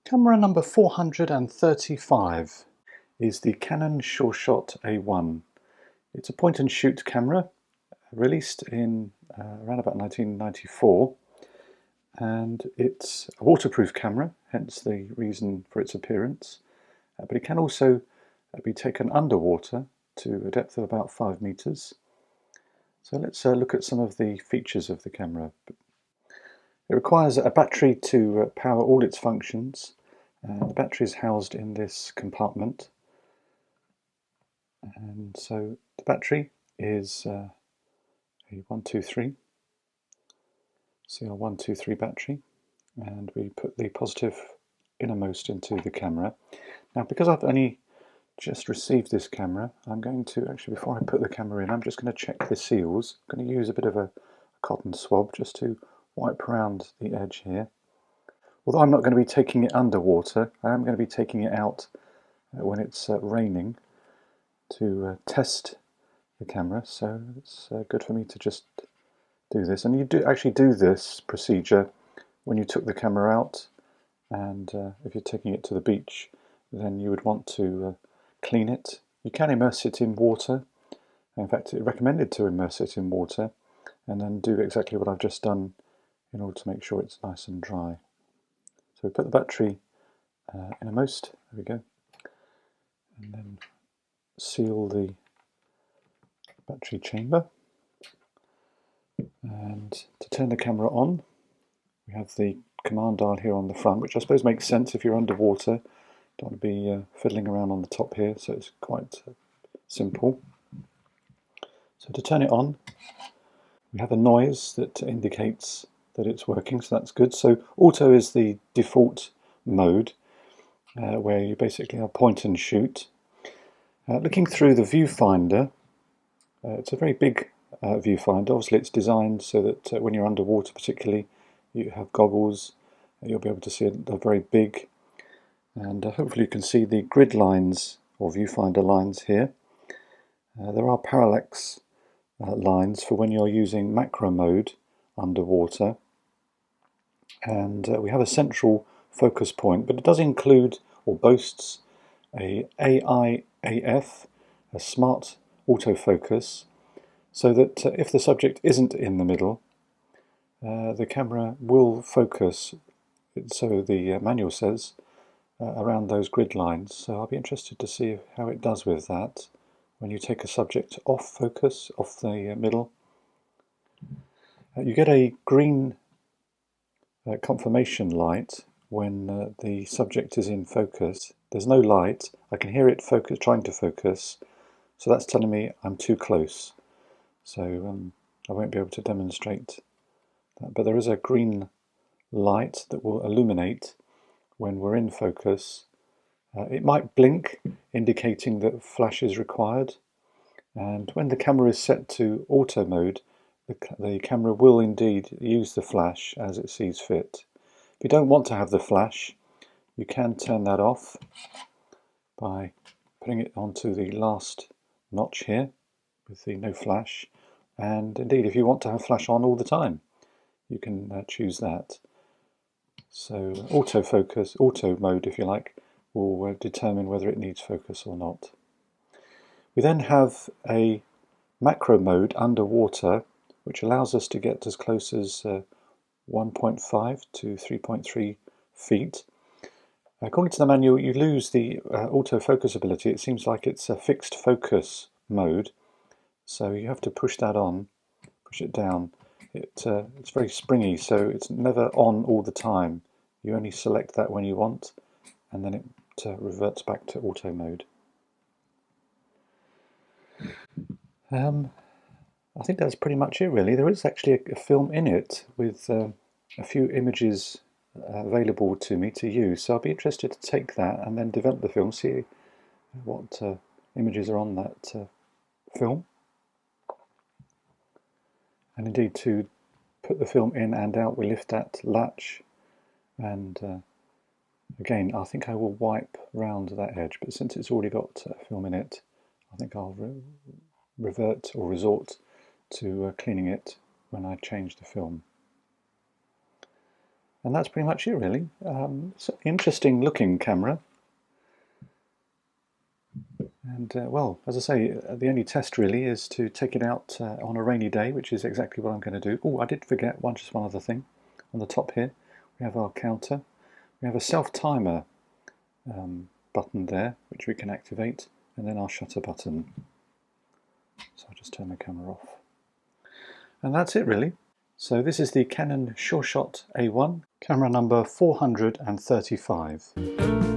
Camera number 435 is the Canon SureShot A1. It's a point and shoot camera released in around about 1994, and it's a waterproof camera, hence the reason for its appearance, but it can also be taken underwater to a depth of about 5 meters. So let's look at some of the features of the camera. It requires a battery to power all its functions. The battery is housed in this compartment, and so the battery is a 123 CR123 battery, and we put the positive innermost into the camera. Now, because I've only just received this camera, I'm going to actually, before I put the camera in, I'm just going to check the seals. I'm going to use a bit of a cotton swab just to wipe around the edge here. Although I'm not going to be taking it underwater, I am going to be taking it out when it's raining to test the camera, so it's good for me to just do this. And you do actually do this procedure when you took the camera out, and if you're taking it to the beach, then you would want to clean it. You can immerse it in water. In fact, it's recommended to immerse it in water and then do exactly what I've just done in order to make sure it's nice and dry. So we put the battery innermost, there we go, and then seal the battery chamber. And to turn the camera on, we have the command dial here on the front, which I suppose makes sense if you're underwater. Don't want to be fiddling around on the top here, so it's quite simple. So to turn it on, we have a noise that indicates that it's working, so that's good. So auto is the default mode, where you basically have point and shoot. Looking through the viewfinder, it's a very big viewfinder. Obviously it's designed so that when you're underwater particularly, you have goggles, you'll be able to see it very big, and hopefully you can see the grid lines or viewfinder lines here. There are parallax lines for when you're using macro mode underwater, and we have a central focus point, but it does include or boasts a AIAF, a smart autofocus, so that if the subject isn't in the middle, the camera will focus, so the manual says, around those grid lines. So I'll be interested to see how it does with that when you take a subject off focus, off the middle. You get a green confirmation light when the subject is in focus. There's no light. I can hear it focus, trying to focus, so that's telling me I'm too close. So I won't be able to demonstrate that, but there is a green light that will illuminate when we're in focus. It might blink, indicating that flash is required, and when the camera is set to auto mode, the camera will indeed use the flash as it sees fit. If you don't want to have the flash, you can turn that off by putting it onto the last notch here with the no flash, and indeed if you want to have flash on all the time, you can choose that. So autofocus, auto mode if you like, will determine whether it needs focus or not. We then have a macro mode underwater, which allows us to get as close as 1.5 to 3.3 feet. According to the manual, you lose the autofocus ability. It seems like it's a fixed focus mode, so you have to push that on, push it down. It's very springy, so it's never on all the time. You only select that when you want, and then it reverts back to auto mode. I think that's pretty much it really. There is actually a film in it with a few images available to me to use, so I'll be interested to take that and then develop the film, see what images are on that film, and indeed to put the film in and out we lift that latch, and again I think I will wipe round that edge, but since it's already got film in it, I think I'll revert or resort to cleaning it when I change the film. And that's pretty much it, really. It's an interesting looking camera. And well, as I say, the only test really is to take it out on a rainy day, which is exactly what I'm going to do. Oh, I did forget just one other thing. On the top here, we have our counter. We have a self-timer button there, which we can activate, and then our shutter button. So I'll just turn the camera off. And that's it, really. So this is the Canon SureShot A1, camera number 435.